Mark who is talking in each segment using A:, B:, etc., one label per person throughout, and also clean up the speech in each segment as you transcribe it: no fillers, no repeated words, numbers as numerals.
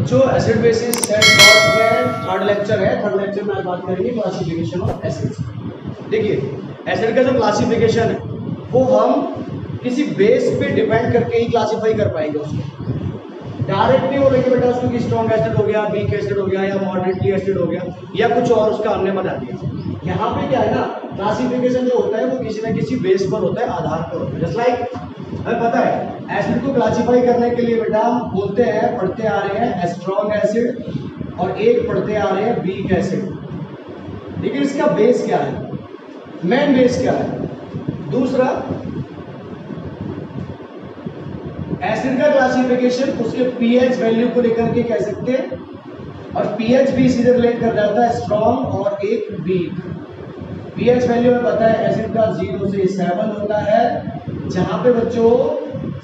A: बच्चों acid basis set dot में third lecture है। थर्ड लेक्चर में आज बात करेंगे क्लासिफिकेशन ऑफ एसिड्स। देखिए एसिड का जो क्लासिफिकेशन है वो हम किसी बेस पे डिपेंड करके ही क्लासिफाई कर पाएंगे उसको। डायरेक्ट नहीं बोलेंगे बेटा उसको कि स्ट्रॉन्ग एसिड हो गया, वीक एसिड हो गया या मॉडरेटली एसिड हो गया या कुछ और उसका हमने बना दिया। यहाँ पे क्या है ना, क्लासिफिकेशन जो होता है वो किसी ना किसी बेस पर होता है, आधार पर होता है। जस्ट लाइक हमें पता है एसिड को क्लासिफाई करने के लिए बेटा हम बोलते हैं, पढ़ते आ रहे हैं स्ट्रॉन्ग एसिड और एक पढ़ते आ रहे हैं वीक एसिड। लेकिन इसका बेस क्या है, मेन बेस क्या है? दूसरा, एसिड का क्लासिफिकेशन उसके पीएच वैल्यू को लेकर के कह सकते हैं, और पीएच भी सीधे रिलेट कर जाता है स्ट्रॉन्ग और एक वीक। पीएच वैल्यू में पता है एसिड का 0 से 7 होता है, जहां पे बच्चों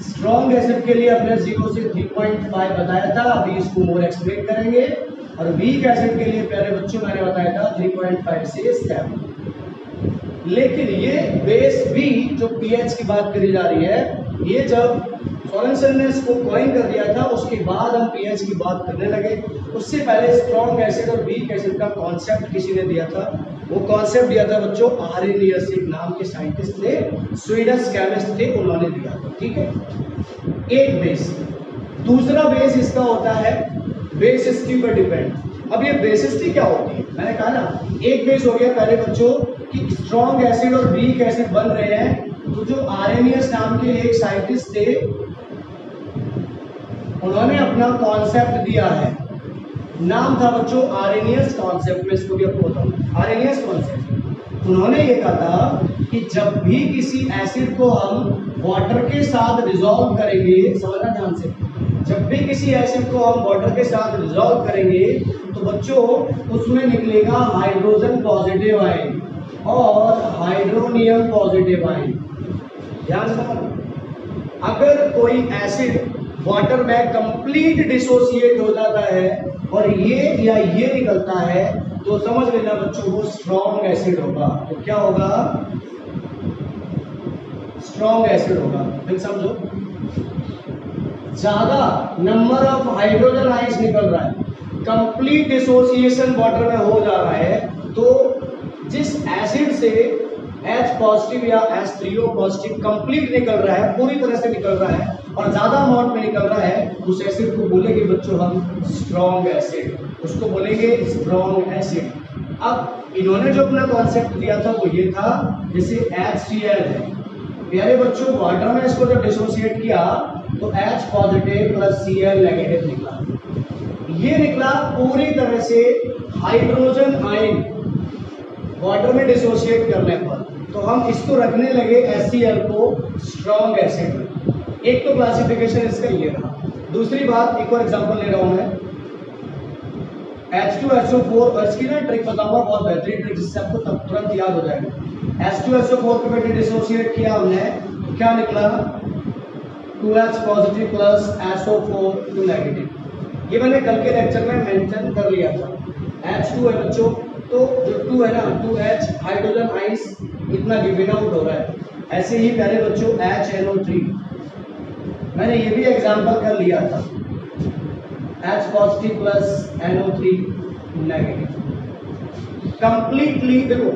A: स्ट्रॉन्ग एसिड के लिए अपने 0 से 3.5 बताया था, अभी इसको मोर एक्सप्लेन करेंगे। और वीक एसिड के लिए प्यारे बच्चों मैंने बताया था 3.5 से 7। लेकिन ये बेस भी जो पीएच की बात करी जा रही है, ये जब सोरेनसन ने इसको कॉइन कर दिया था उसके बाद हम पीएच की बात करने लगे। उससे पहले स्ट्रॉन्ग एसिड और वीक एसिड का कॉन्सेप्ट किसी ने दिया था। वो कॉन्सेप्ट दिया था बच्चों आर्हेनियस, एक नाम के साइंटिस्ट थे, स्वीडिश केमिस्ट थे, उन्होंने दिया था। ठीक है, एक बेस। दूसरा बेस इसका होता है बेसिसिटी पर डिपेंड। अब ये बेसिसिटी क्या होती है? मैंने कहा ना, एक बेस हो गया पहले बच्चों कि स्ट्रॉन्ग एसिड और वीक एसिड बन रहे हैं, तो जो आर्हेनियस नाम के एक साइंटिस्ट थे उन्होंने अपना कॉन्सेप्ट दिया है, नाम था बच्चों आर्हेनियस कॉन्सेप्ट। में इसको भी आपको बताऊं, आर्हेनियस कॉन्सेप्ट। उन्होंने ये कहा था कि जब भी किसी एसिड को हम वाटर के साथ डिसॉल्व करेंगे, समझना ध्यान से, जब भी किसी एसिड को हम वाटर के साथ डिसॉल्व करेंगे तो बच्चों उसमें निकलेगा हाइड्रोजन पॉजिटिव आयन और हाइड्रोनियम पॉजिटिव आयन। ध्यान से समझना, अगर कोई एसिड वाटर में कंप्लीट डिसोसिएट हो जाता है और ये या ये निकलता है तो समझ लेना बच्चों वो स्ट्रॉन्ग एसिड होगा। तो क्या होगा? स्ट्रॉन्ग एसिड होगा। फिर समझो, ज्यादा नंबर ऑफ हाइड्रोजन आइंस निकल रहा है, कंप्लीट डिसोसिएशन वाटर में हो जा रहा है, तो जिस एसिड से H पॉजिटिव या H3O पॉजिटिव कंप्लीट निकल रहा है, पूरी तरह से निकल रहा है और ज्यादा अमाउंट में निकल रहा है, उस एसिड को बोलेंगे बच्चों हम स्ट्रॉन्ग एसिड, उसको बोलेंगे स्ट्रॉन्ग एसिड। अब इन्होंने जो अपना कॉन्सेप्ट दिया था वो ये था, जैसे HCl है प्यारे बच्चों, वाटर में इसको जब डिसोसिएट किया तो H positive plus Cl negative निकला। ये निकला पूरी तरह से हाइड्रोजन आयन वाटर में डिसोसिएट करने पर, तो हम इसको रखने लगे HCl को स्ट्रॉन्ग एसिड में। एक तो क्लासिफिकेशन इसका ये रहा। दूसरी बात, एक और एग्जांपल ले रहा हूं मैं, H2SO4, और इसकी ना ट्रिक बताऊंगा, बहुत बेहतरीन ट्रिक, जिससे आपको तब तुरंत याद हो जाएगा। H2SO4 को बेटे डिसोसिएट किया हमने, तो क्या निकला? 2H positive plus SO4 2 negative. ये मैंने कल के लेक्चर में मेंशन कर लिया था। H2 है बच्चों, तो जो 2 है ना, 2H हाइड्रोजन आइंस इतना गिवन आउट हो रहा है। ऐसे ही पहले बच्चों HNO3, मैंने ये भी एग्जांपल कर लिया था, H positive plus NO3 negative. Completely देखो,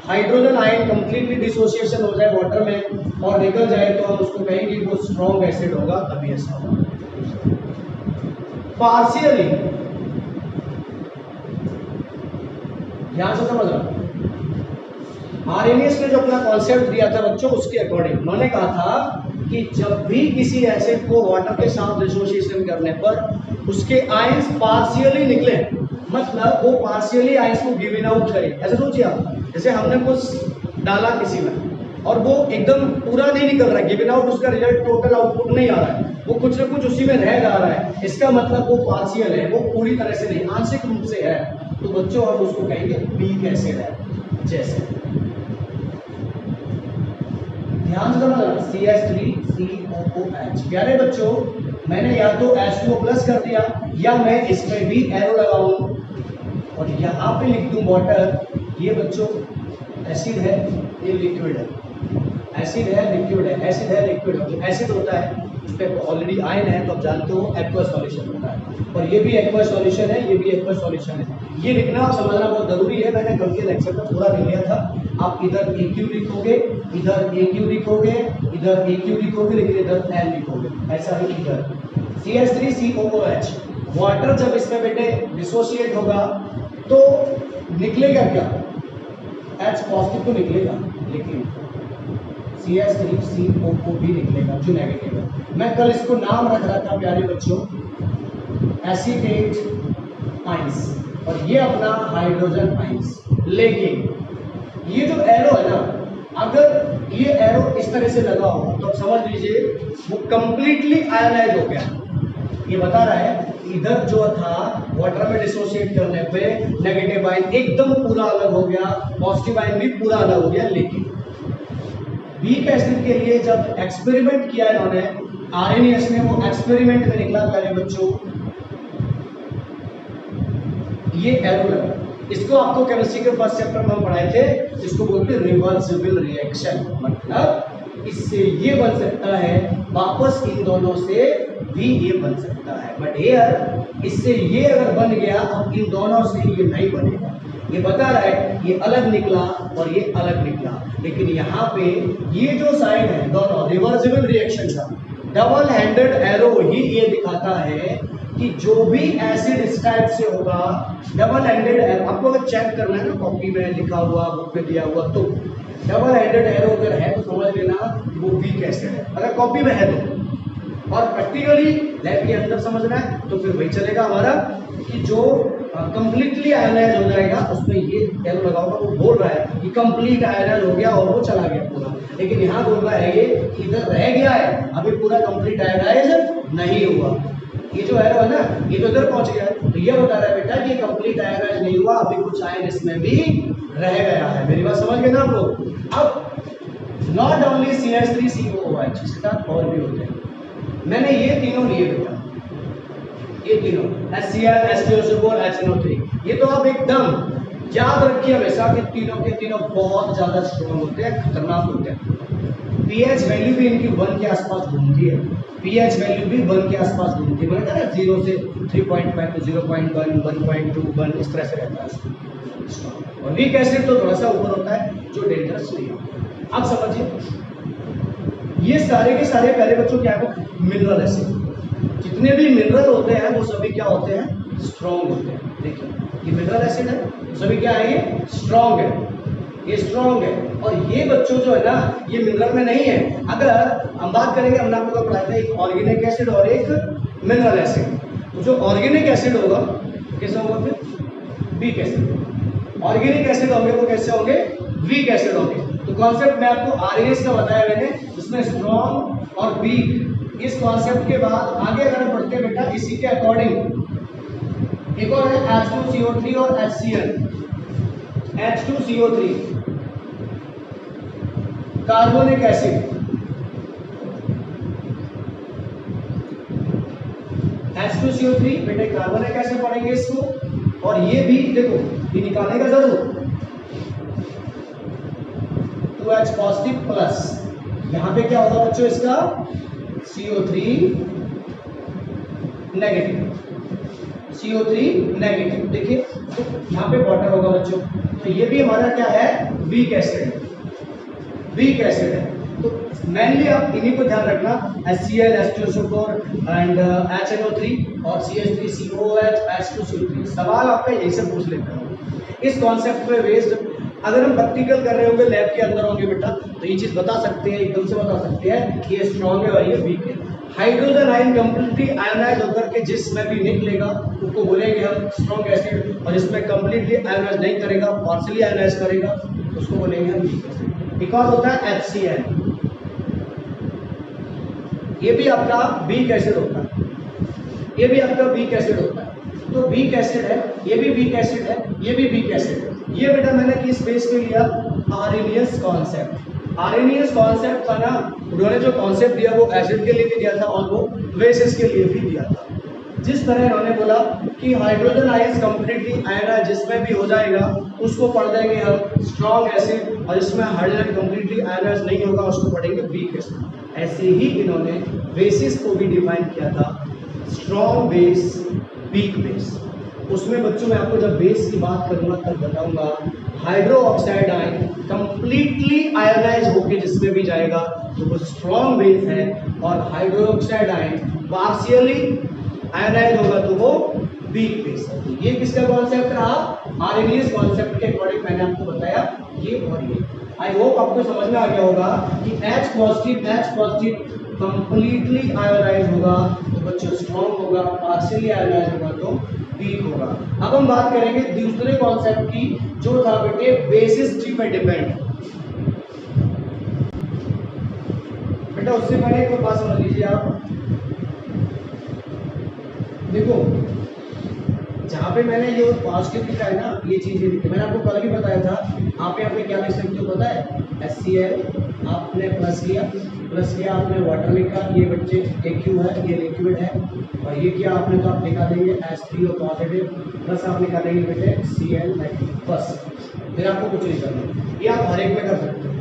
A: हाइड्रोजन आयन कंप्लीटली डिसोसिएशन हो जाए वाटर में और निकल जाए तो हम उसको कहेंगे वो स्ट्रॉन्ग एसिड होगा, तभी ऐसा होगा। पार्शियली, ध्यान से समझ रहा, आर्हेनियस ने जो अपना कॉन्सेप्ट दिया था बच्चों, उसके अकॉर्डिंग उन्होंने कहा था कि जब भी किसी एसिड को वाटर के साथ डिसोसिएशन करने पर उसके आयंस पार्शियली निकले, मतलब वो पार्शियली आयंस को गिवन आउट करे। ऐसा सोचिए आप, जैसे हमने कुछ डाला किसी में और वो एकदम पूरा नहीं निकल रहा है, गिवन आउट, उसका रिजल्ट टोटल आउटपुट नहीं आ रहा है, वो कुछ ना कुछ उसी में रह जा रहा है, इसका मतलब वो पार्शियल है, वो पूरी तरह से नहीं, आंशिक रूप से है, तो बच्चों हम उसको कहेंगे वीक एसिड है। जैसे ध्यान से समझना, CH3COOH। प्यारे बच्चों, मैंने या तो H2O प्लस कर दिया या मैं इसमें भी एरो लगाऊं और यहाँ पे लिख दूं वाटर। ये बच्चों एसिड है, ये लिक्विड है, एसिड है लिक्विड है, एसिड है लिक्विड है। एसिड होता है उस पर ऑलरेडी आयन है तो आप जानते हो एक्वस सॉल्यूशन होता है, और ये भी एक्वस सॉल्यूशन है, ये भी एक्वस सॉल्यूशन है। ये लिखना और समझना बहुत जरूरी है, मैंने कल के लेक्चर में थोड़ा ले लिया था। आप इधर AQ लिखोगे, इधर AQ लिखोगे, इधर AQ लिखोगे, लेकिन इधर N लिखोगे, ऐसा ही इधर CH3COOH। वाटर जब इसमें बेटे डिसोसिएट होगा तो निकलेगा क्या, H पॉजिटिव तो निकलेगा, लेकिन CH3CO भी निकलेगा जो नेगेटिव है। मैं कल इसको नाम रख रहा था प्यारे बच्चों एसीटेट आइंस, और ये अपना हाइड्रोजन आइंस। लेकिन ये जो एरो है ना, अगर ये एरो इस तरह से लगा हो तो आप समझ लीजिए वो कंप्लीटली आयनाइज हो गया। ये बता रहा है इधर जो था वाटर में डिसोसिएट करने पे नेगेटिव आयन एकदम पूरा अलग हो गया, पॉजिटिव आयन भी पूरा अलग हो गया। लेकिन वीक एसिड के लिए जब एक्सपेरिमेंट किया इन्होंने आरएनएस में, वो एक्सपेरिमेंट में निकला प्यारे बच्चों ये एरो लगा। इसको आपको केमिस्ट्री के फर्स्ट चैप्टर में हम पढ़ाए थे, इसको बोलते हैं रिवर्सिबल रिएक्शन। मतलब इससे ये बन सकता है, वापस इन दोनों से भी ये बन सकता है, बट एयर इससे ये अगर बन गया अब इन दोनों से ये नहीं बनेगा। ये बता रहा है ये अलग निकला और ये अलग निकला, लेकिन यहाँ पे ये जो साइड है दोनों रिवर्सिबल रिएक्शन का डबल हैंडेड एरो ही ये दिखाता है कि जो भी एसिड इस टाइप से होगा डबल हैंडेड एरो, आपको अगर चेक करना है ना कॉपी में लिखा हुआ, बुक में दिया हुआ, तो डबल हैंडेड एरो अगर है तो समझ लेना वो वीक एसिड है, अगर कॉपी में है तो। और प्रैक्टिकली लैब के अंदर समझना है तो फिर वही चलेगा हमारा कि जो कंप्लीटली आयनाइज हो जाएगा उसमें ये एरो लगा होगा, वो बोल रहा है कि कंप्लीट आयनाइज हो गया और वो चला गया पूरा। लेकिन यहाँ बोल रहा है ये इधर रह गया है, अभी पूरा कंप्लीट आयनाइज नहीं हुआ। ये जो एरो है ना ये तो इधर पहुंच गया, तो ये बता रहा है बेटा कि कंप्लीट आयनाइज नहीं हुआ, अभी कुछ आयन इसमें भी रह गया है। मेरी बात समझ गए ना आप लोग। अब नॉट ओनली CH3COOH, इसके साथ और भी होते हैं। मैंने ये तीनों लिए बेटा, ये तीनों HCl, H2SO4, HNO3, ये तो आप एकदम याद रखिए हमेशा कि तीनों के तीनों बहुत ज्यादा स्ट्रॉन्ग होते हैं, खतरनाक होते हैं। पीएच वैल्यू भी इनकी 1 के आसपास घूमती है, पीएच वैल्यू भी 1 के आसपास घूमती है, मैंने कहा 0 से 3.5 to 0.1, 1.2, 1 इस तरह से रहता है। और वीक एसिड तो थोड़ा सा ऊपर होता है जो डेंजरस नहीं होता। अब समझिए ये सारे के सारे पहले बच्चों क्या है, मिनरल एसिड। जितने भी मिनरल होते हैं वो सभी क्या होते हैं, स्ट्रॉन्ग होते हैं। देखिए ये मिनरल एसिड है, सभी क्या है, ये स्ट्रॉन्ग है, ये स्ट्रॉन्ग है। और ये बच्चों जो है ना ये मिनरल में नहीं है। अगर हम बात करेंगे, हमने आपको पढ़ाया था एक ऑर्गेनिक एसिड और एक मिनरल एसिड। तो जो ऑर्गेनिक एसिड होगा कैसा होगा, फिर वीक एसिड। ऑर्गेनिक एसिड होंगे वो कैसे होंगे, वीक एसिड होंगे। तो कॉन्सेप्ट मैं आपको आरएनएस का बताया मैंने, उसमें स्ट्रॉन्ग और वीक, इस कॉन्सेप्ट के बाद आगे अगर हम बढ़ते हैं बेटा इसी के अकॉर्डिंग एक और है H2CO3 और HCl। H2CO3 carbonic acid, H2CO3 बेटे कार्बोनिक एसिड पढ़ेंगे इसको। और ये भी देखो ये निकालेगा जरूर, 2H पॉजिटिव प्लस, यहां पे क्या होगा बच्चों इसका CO3 नेगेटिव, CO3 नेगेटिव। देखिए तो यहाँ पे वाटर होगा बच्चों, तो ये भी हमारा क्या है, वीक एसिड, वीक एसिड है। तो मेनली आप इन्हीं को ध्यान रखना, HCl, H2SO4 एंड HNO3 और CH3COOH, H2CO3। सवाल आपका यही से पूछ लेता हूँ इस कॉन्सेप्ट पे बेस्ड। अगर हम प्रैक्टिकल कर रहे होंगे लैब के अंदर होंगे बेटा तो ये चीज बता सकते हैं, एकदम से बता सकते हैं कि ये स्ट्रॉन्ग है और ये वीक है। हाइड्रोजन आयन कंप्लीटली आयनाइज होकर के जिसमें भी निकलेगा उसको बोलेंगे हम स्ट्रॉन्ग एसिड, और जिसमें कंप्लीटली आयनाइज नहीं करेगा, पार्शियली आयनाइज करेगा, उसको बोलेंगे हम वीक एसिड। एक और होता है HCl, ये भी आपका वीक एसिड होता है, ये भी आपका वीक एसिड होता है। तो वीक एसिड है, ये भी वीक एसिड है, ये भी वीक एसिड है। ये बेटा मैंने किस बेस पे लिया, आरएनएस कॉन्सेप्ट। आरएनएस कॉन्सेप्ट था ना, उन्होंने जो कॉन्सेप्ट दिया वो एसिड के लिए भी दिया था और वो बेसिस के लिए भी दिया था। जिस तरह इन्होंने बोला कि हाइड्रोजन आयंस कंप्लीटली आयनाइज जिसमें भी हो जाएगा उसको पढ़ देंगे हम स्ट्रॉन्ग एसिड, और जिसमें हाइड्रोजन कंप्लीटली आयनाइज नहीं होगा उसको पढ़ेंगे वीक एसिड। ऐसे ही इन्होंने बेसिस को भी डिफाइन किया था, स्ट्रॉन्ग बेस, वीक बेस। उसमें बच्चों मैं आपको जब बेस की बात करूंगा तब बताऊंगा hydroxide ion completely ionise होके जिसमें भी जाएगा तो वो स्ट्रॉन्ग बेस है, और hydroxide ion partially ionise होगा तो वो वीक बेस है। तो ये किसका कॉन्सेप्ट रहा? आर्हेनियस कॉन्सेप्ट के अकॉर्डिंग मैंने आपको बताया ये और ये। आई होप आपको समझ में आ गया होगा कि H पॉजिटिव कंप्लीटली आयोनाइज होगा तो बच्चों स्ट्रॉन्ग होगा, पार्शियली आयोनाइज होगा तो वीक होगा। अब हम बात करेंगे दूसरे कॉन्सेप्ट की जो था बेटे बेसिसिटी पे डिपेंड। बेटा उससे पहले एक बात समझ लीजिए आप, देखो जहाँ पे मैंने ये पॉजिटिव लिखा है ना, ये चीजें लिखी मैंने आपको कल भी बताया था। आप यहाँ पे क्या लिख सकते हो पता है? HCl आपने प्लस किया आपने वाटर लिखा, ये बच्चे AQ है, ये लिक्विड है, और ये क्या आपने तो आप निकाल देंगे H3O पॉजिटिव प्लस आप निकाल देंगे बेटे Cl नेगेटिव, बस फिर आपको कुछ नहीं करना, ये आप हर एक में कर सकते हो,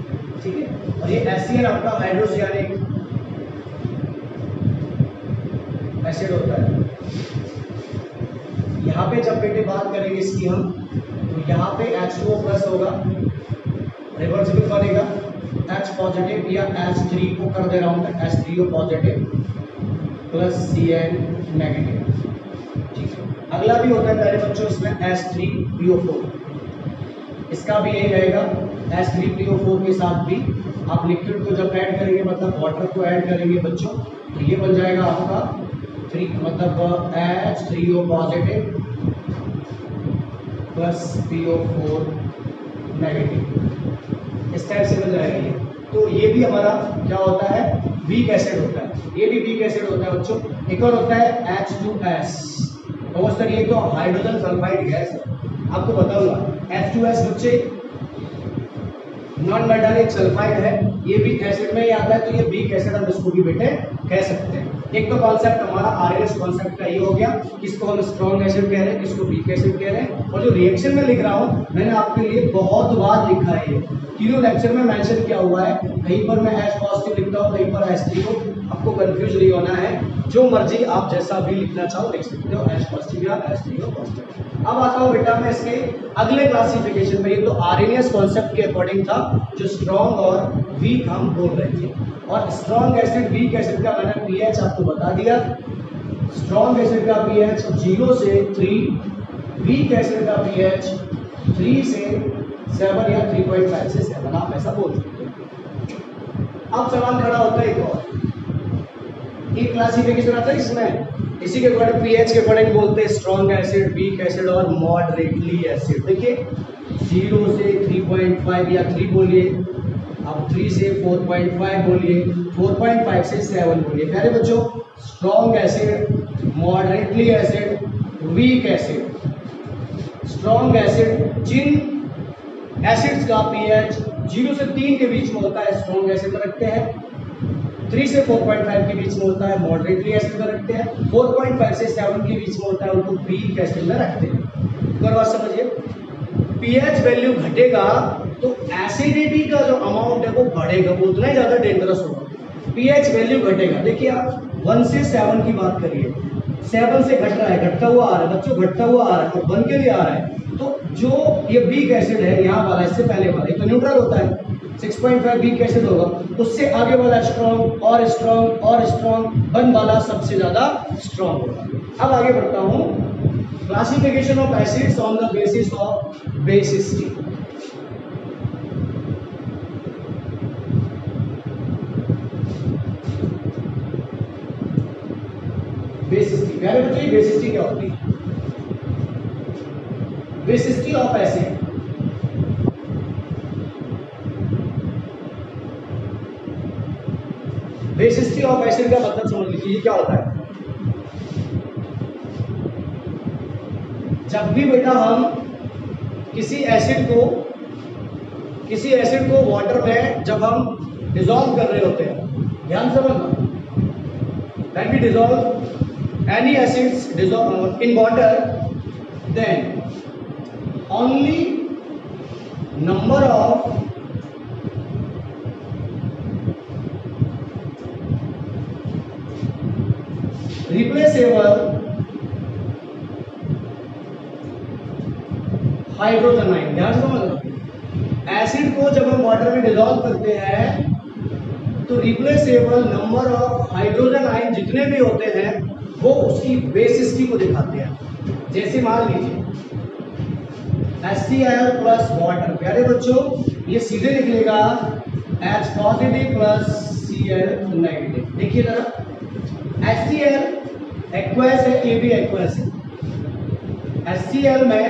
A: ठीक है। और ये HCl आपका हाइड्रोसियानिक एसिड होता है। यहाँ पे जब बेटे बात करेंगे इसकी हम, तो यहाँ पे H2O प्लस होगा, रिवर्सिबल बनेगा, H पॉजिटिव या H3 को कर दे रहा हूँ मैं H3O positive plus Cl negative, ठीक है। अगला भी होता है प्यारे बच्चों इसमें H3PO4, इसका भी यही रहेगा। H3PO4 के साथ भी आप लिक्विड को जब ऐड करेंगे मतलब वाटर को ऐड करेंगे बच्चों, तो ये बन जाएगा आपका 3 मतलब H3O positive plus PO4 negative, इस टाइप से बन जाएगा ये। तो ये भी हमारा क्या होता है? वीक एसिड होता है, ये भी वीक एसिड होता है बच्चों। एक और होता है H2S, तो उस तरीके तो हाइड्रोजन सल्फाइड गैस है, आपको बताऊंगा। H2S बच्चे नॉन मेटालिक सल्फाइड है, ये भी एसिड में ही आता है, तो ये वीक एसिड हम इसको भी बेटे कह सकते हैं। एक तो कॉन्सेप्ट हमारा आरएनएस कॉन्सेप्ट का ये हो गया, किसको हम स्ट्रॉन्ग एसिड कह रहे हैं, किसको वीक एसिड कह रहे हैं। और जो रिएक्शन में लिख रहा हूँ मैंने आपके लिए बहुत बार लिखा है, ये तीनों लेक्चर में मेंशन किया हुआ है। कहीं पर मैं H पॉजिटिव लिखता हूँ, कहीं पर H3O, आपको कंफ्यूज नहीं होना है, जो मर्जी आप जैसा भी लिखना चाहो लिख सकते हो, H पॉजिटिव या H3O पॉजिटिव। अब आता हूँ बेटा मैं इसके अगले क्लासिफिकेशन में। ये तो आरएनएस कॉन्सेप्ट के अकॉर्डिंग था जो स्ट्रॉन्ग और वीक हम बोल रहे थे, और स्ट्रॉन्ग एसिड वीक एसिड का मैंने पीएच आपको बता दिया। स्ट्रॉन्ग एसिड का पीएच 0 से 3, वीक एसिड का पीएच 3 से 7 या 3.5 से 7, आप ऐसा बोल सकते हो। अब सवाल खड़ा होता है एक और, एक क्लासिफिकेशन आता है इसमें, इसी के अकॉर्डिंग पीएच के अकॉर्डिंग बोलते हैं स्ट्रॉन्ग एसिड, वीक एसिड और मॉडरेटली एसिड। देखिए 0 से 3.5 या 3 बोलिए, अब 3 से 4.5 बोलिए, 4.5 से 7 बोलिए। प्यारे बच्चों strong acid, moderately acid, weak acid. Strong acid जिन एसिड्स का पीएच 0 से 3 के बीच में होता है स्ट्रॉन्ग एसिड में रखते हैं, 3 से 4.5 के बीच में होता है मॉडरेटली एसिड में रखते हैं, 4.5 से 7 के बीच में होता है उनको वीक एसिड में रखते हैं। एक बात समझिए, पीएच वैल्यू घटेगा तो एसिडिटी का जो अमाउंट है वो बढ़ेगा, वो उतना ही ज्यादा डेंजरस होगा। पीएच वैल्यू घटेगा, देखिए आप 1 से 7 की बात करिए, 7 से घट रहा है, घटता हुआ आ रहा है बच्चों, घटता हुआ आ रहा है, और 1 के लिए आ रहा है, तो जो ये वीक एसिड है यहाँ वाला, इससे पहले वाला तो न्यूट्रल होता है, 6.5 वीक एसिड होगा, उससे आगे वाला स्ट्रॉन्ग और स्ट्रॉन्ग और स्ट्रॉन्ग, 1 वाला सबसे ज्यादा स्ट्रॉन्ग होगा। अब आगे बढ़ता हूँ, classification of acids on the basis of basicity. Basicity, प्यारे बच्चों ये बेसिसिटी क्या होती है? Basicity of acid, basicity of acid का मतलब समझ लीजिए ये क्या होता है। जब भी बेटा हम किसी एसिड को वाटर में जब हम डिसॉल्व कर रहे होते हैं, ध्यान से समझना, when we dissolve any acids in water, then only number of replaceable hydrogen ion. ध्यान से समझना, एसिड को जब हम वाटर में डिसॉल्व करते हैं तो replaceable number of hydrogen ion जितने भी होते हैं वो उसकी बेसिसिटी को दिखाते हैं। जैसे मान लीजिए HCl प्लस वाटर, प्यारे बच्चों ये सीधे निकलेगा H positive plus Cl negative. देखिए जरा, HCl एक्वस है, ये भी एक्वस है। HCl में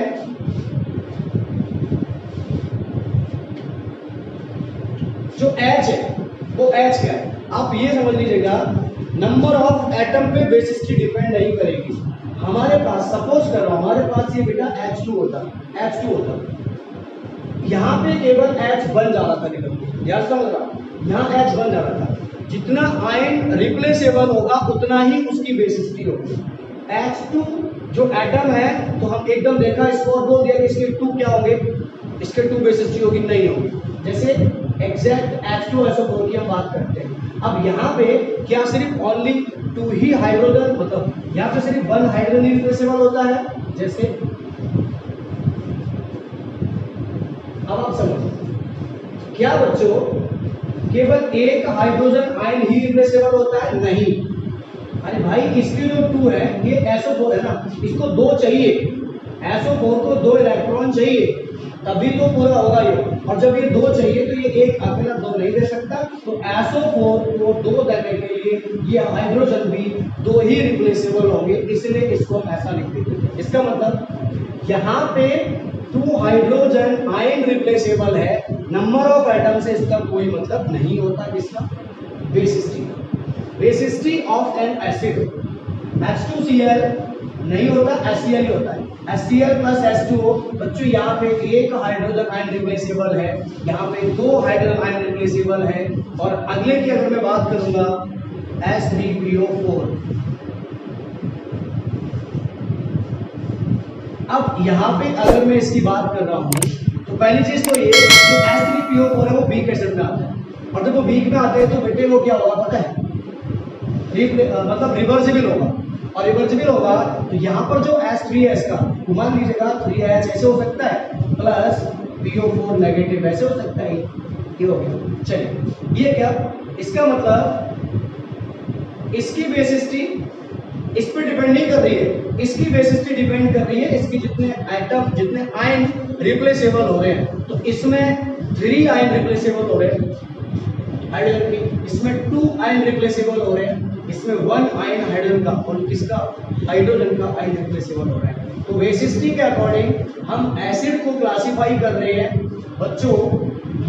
A: जो H है वो H क्या है, आप ये समझ लीजिएगा, नंबर ऑफ एटम पे बेसिसिटी डिपेंड नहीं करेगी। हमारे पास सपोज करो, हमारे पास ये बेटा H2 होता, यहाँ पे केवल H बन जा रहा था निकल के, याद समझ रहा, यहाँ H बन जा रहा था। जितना आयन रिप्लेसेबल होगा उतना ही उसकी बेसिसिटी होगी। H2 जो एटम है तो हम एकदम देखा इसको और बोल दिया कि इसके 2 क्या होंगे, इसके 2 बेसिसिटी होगी, नहीं होगी। जैसे एग्जैक्ट H2SO4 की हम बात करते हैं। अब यहाँ पे क्या सिर्फ ओनली 2 ही हाइड्रोजन, मतलब यहाँ पे सिर्फ 1 हाइड्रोजन ही रिप्लेसेबल होता है। जैसे अब आप समझो, क्या बच्चों केवल एक हाइड्रोजन आयन ही रिप्लेसेबल होता है? नहीं। अरे भाई इसके जो 2 है, ये SO4 है ना, इसको 2 चाहिए, SO4 को 2 इलेक्ट्रॉन चाहिए तभी तो पूरा होगा ये। और जब ये 2 चाहिए तो ये एक अकेला 2 नहीं दे सकता, तो SO4 को 2 देने के लिए ये हाइड्रोजन भी 2 ही रिप्लेसेबल होंगे, इसलिए इसको हम ऐसा लिख देते। इसका मतलब यहाँ पे 2 हाइड्रोजन आयन रिप्लेसेबल है, नंबर ऑफ एटम से इसका कोई मतलब नहीं होता। किसका? Basicity. Basicity of N acid H2Cl नहीं होता, HCl ही होता है। HCl प्लस H2O, बच्चों यहाँ पे एक हाइड्रोजन आयन रिप्लेसेबल है, यहाँ पे 2 हाइड्रोजन आयन रिप्लेसेबल है, और अगले की अगर मैं बात करूंगा H3PO4। अब यहाँ पे अगर मैं इसकी बात कर रहा हूँ तो पहली चीज तो ये, जो H3PO4 है वो वीक एसिड में आता है, और जब वो वीक में आते हैं तो बेटे वो क्या होगा पता है, मतलब रिवर्सिबल होगा। और रिवर्सिबल होगा तो यहाँ पर जो H3S का, मान लीजिएगा 3H ऐसे हो सकता है, प्लस PO4 नेगेटिव ऐसे हो सकता है, ये हो गया। चलिए ये क्या, इसका मतलब इसकी बेसिसिटी इस पर डिपेंड नहीं कर रही है, इसकी बेसिसिटी डिपेंड कर रही है इसकी जितने एटम, जितने आयन रिप्लेसेबल हो रहे हैं। तो इसमें 3 आयन रिप्लेसेबल हो रहे हैं हाइड्रोजन की, इसमें 2 आयन रिप्लेसेबल हो रहे हैं, इसमें 1 आयन हाइड्रोजन का, और किसका? हाइड्रोजन का आयन रिप्लेसेबल हो रहा है। तो बेसिसिटी के अकॉर्डिंग हम एसिड को क्लासिफाई कर रहे हैं। बच्चों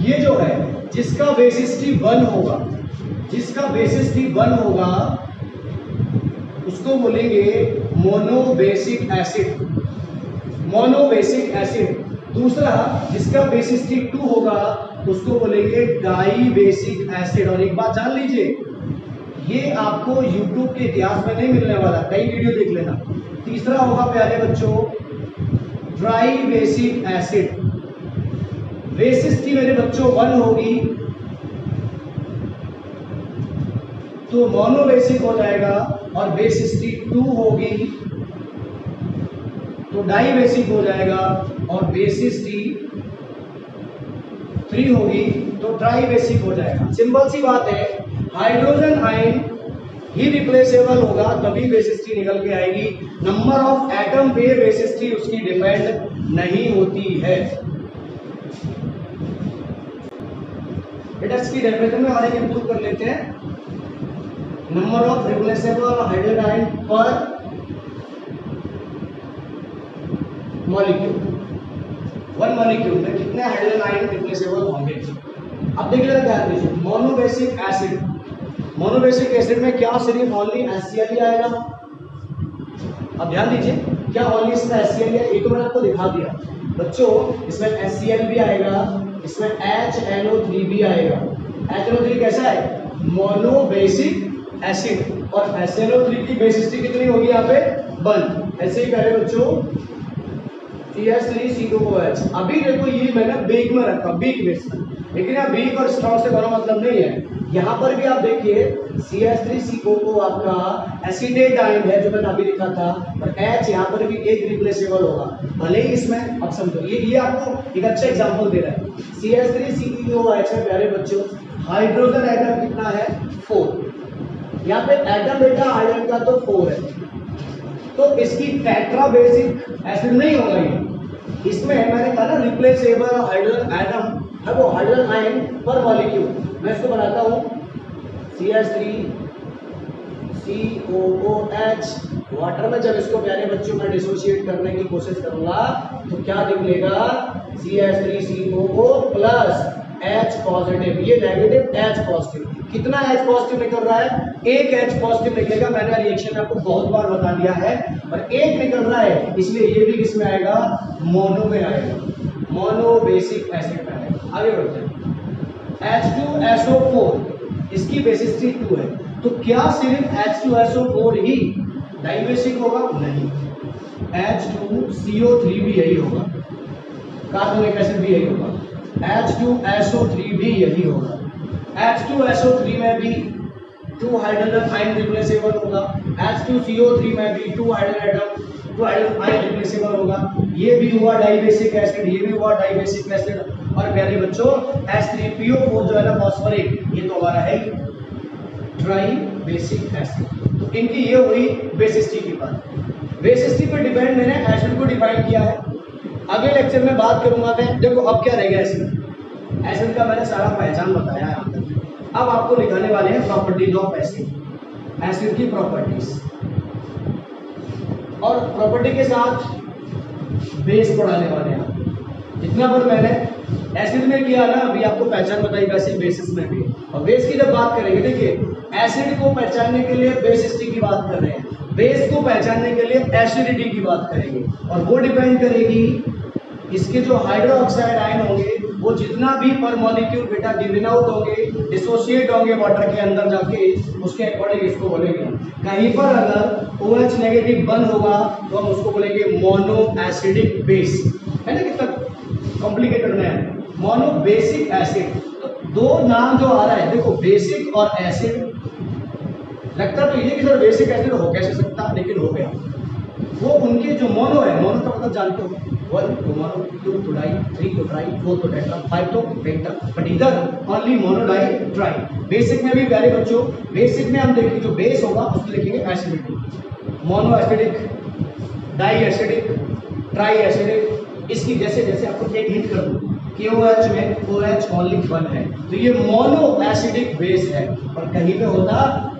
A: ये जो है जिसका बेसिसिटी 1 होगा, जिसका बेसिसिटी 1 होगा उसको बोलेंगे मोनोबेसिक एसिड, मोनोबेसिक एसिड। दूसरा जिसका बेसिसिटी 2 होगा उसको बोलेंगे डाइबेसिक एसिड। और एक बात जान लीजिए, ये आपको YouTube के इतिहास में नहीं मिलने वाला, कई वीडियो देख लेना। तीसरा होगा प्यारे बच्चों ट्राइबेसिक एसिड। बेसिसिटी मेरे बच्चों 1 होगी तो मोनोबेसिक हो जाएगा, और बेसिसिटी 2 होगी तो डाइबेसिक हो जाएगा, और बेसिसिटी 3 होगी तो ट्राइबेसिक हो जाएगा। सिंपल सी बात है, हाइड्रोजन आयन ही रिप्लेसेबल होगा तभी बेसिसिटी निकल के आएगी, नंबर ऑफ एटम पे बेसिसिटी उसकी डिपेंड नहीं होती है। बेटा इसकी डेफिनेशन में हमारे इंप्रूव कर लेते हैं, number of replaceable hydrogen ion पर मॉलिक्यूल, 1 मॉलिक्यूल में कितने हाइड्रोजन आयन रिप्लेसेबल होंगे। अब देखिए ध्यान दीजिए, मोनोबेसिक एसिड, मोनोबेसिक एसिड में क्या सिर्फ ओनली HCl ही आएगा? अब ध्यान दीजिए, क्या ओनली इसमें HCl है? ये तो मैंने आपको दिखा दिया बच्चों, इसमें HCl भी आएगा, इसमें HNO3 भी आएगा। HNO3 कैसा है? मोनोबेसिक एसिड, और HNO3 की बेसिसिटी कितनी होगी यहाँ पे? 1। ऐसे ही करें बच्चों CH3CO2OH। अभी देखो ये मैंने बीक में रखा, बीक बेस में, लेकिन यहाँ बीक और स्ट्रॉन्ग से बड़ा मतलब नहीं है, यहाँ पर भी आप देखिए CH3COO आपका एसिडेट आयन है जो मैंने अभी लिखा था, और H यहाँ पर भी एक रिप्लेसेबल होगा, भले ही इसमें अब समझो ये आपको एक अच्छा एग्जांपल दे रहा है। CH3COOH है प्यारे बच्चों, हाइड्रोजन एटम कितना है 4, यहाँ पे एटम बेटा आयरन का तो 4 है, तो इसकी टेट्रा बेसिक एसिड नहीं होगा ये, इसमें मैंने कहा ना रिप्लेसेबल हाइड्रोजन एटम है, वो हाइड्रोजन आयन पर मॉलिक्यूल। मैं इसको बनाता हूँ CH3COOH, वाटर में जब इसको प्यारे बच्चों में डिसोशिएट करने की कोशिश करूंगा तो क्या निकलेगा CH3COO प्लस H पॉजिटिव, ये नेगेटिव H पॉजिटिव। कितना H पॉजिटिव निकल रहा है? एक H पॉजिटिव निकलेगा, मैंने रिएक्शन आपको बहुत बार बता दिया है, और एक निकल रहा है, इसलिए ये भी किसमें आएगा? मोनो में आएगा, मोनो बेसिक एसिड में आएगा। आगे बढ़ते हैं। H2SO4 इसकी बेसिसिटी 2 है, तो क्या सिर्फ H2SO4 ही डाइबेसिक होगा? नहीं, H2CO3 भी यही होगा, कार्बोनिक एसिड भी यही होगा, H2SO3 भी यही होगा। H2SO3 में भी 2 हाइड्रोजन आयन रिप्लेसेबल होगा, H2CO3 में भी 2 हाइड्रोजन आयन रिप्लेसेबल होगा, ये भी हुआ डाइबेसिक एसिड, ये भी हुआ डाइबेसिक एसिड। और प्यारे बच्चों H3PO4 जो है ना फॉस्फोरिक, ये तो हमारा है ट्राई बेसिक एसिड। तो इनकी ये हुई बेसिसिटी की बात। बेसिसिटी पर डिपेंड मैंने एसिड को डिफाइन किया है, अगले लेक्चर में बात करूंगा मैं। देखो अब क्या रहेगा एसिड, एसिड का मैंने सारा पहचान बताया है यहाँ तक। अब आपको लिखाने वाले हैं प्रॉपर्टीज ऑफ एसिड, एसिड की प्रॉपर्टीज, और प्रॉपर्टी के साथ बेस पढ़ाने वाले हैं। इतना पर मैंने एसिड में किया ना, अभी आपको पहचान बताई, वैसे बेसिस में भी। और बेस की जब बात करेंगे, देखिए एसिड को पहचानने के लिए बेसिसिटी की बात कर रहे हैं, बेस को पहचानने के लिए एसिडिटी की बात करेंगे, और वो डिपेंड करेगी इसके जो हाइड्रोक्साइड आयन होंगे वो जितना भी पर मॉलिक्यूल बेटा गिवन आउट होंगे, डिसोशिएट होंगे वाटर के अंदर जाके, उसके अकॉर्डिंग इसको बोलेंगे। कहीं पर अगर OH नेगेटिव बन होगा तो हम उसको बोलेंगे मोनो एसिडिक बेस, है ना, कितना कॉम्प्लिकेटेड है, मोनो बेसिक एसिड। तो दो नाम जो आ रहा है, देखो बेसिक और एसिड, लगता तो ये कि सर बेसिक एसिड हो कैसे सकता, लेकिन हो गया। वो उनके जो मोनो है, मोनो का मतलब जानते हो, 1 to mono, 2 to di, 3 to tri, 4 to tetra, 5 to penta, but इधर only mono di tri। Basic में भी प्यारे बच्चों, बेसिक में हम देखेंगे जो बेस होगा उसको लिखेंगे acidity, mono acidic, di acidic, tri acidic. इसकी जैसे जैसे आपको एक हिंट कर दूं, KOH में OH ओनली 1 है, तो ये मोनो एसिडिक बेस है, और कहीं पे होता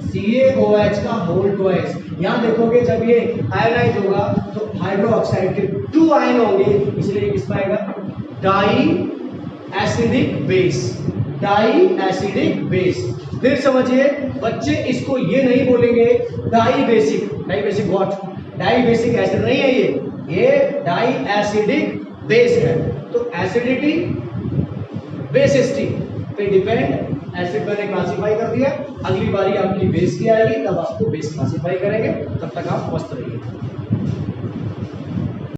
A: CaOH का होल ट्वाइस। यहाँ देखोगे जब ये आयनाइज होगा तो हाइड्रोक्साइड के 2 आयन होंगे, इसलिए किसमें आएगा? Di acidic base, di acidic base. फिर समझिए बच्चे, इसको ये नहीं बोलेंगे di basic, di basic what, di basic acid नहीं है ये डाई एसिडिक बेस है। तो एसिडिटी बेसिसिटी पे डिपेंड एसिड मैंने क्लासिफाई कर दिया। अगली बारी आपकी बेस की आएगी, तब आपको बेस क्लासिफाई करेंगे, तब तक आप मस्त रहिए।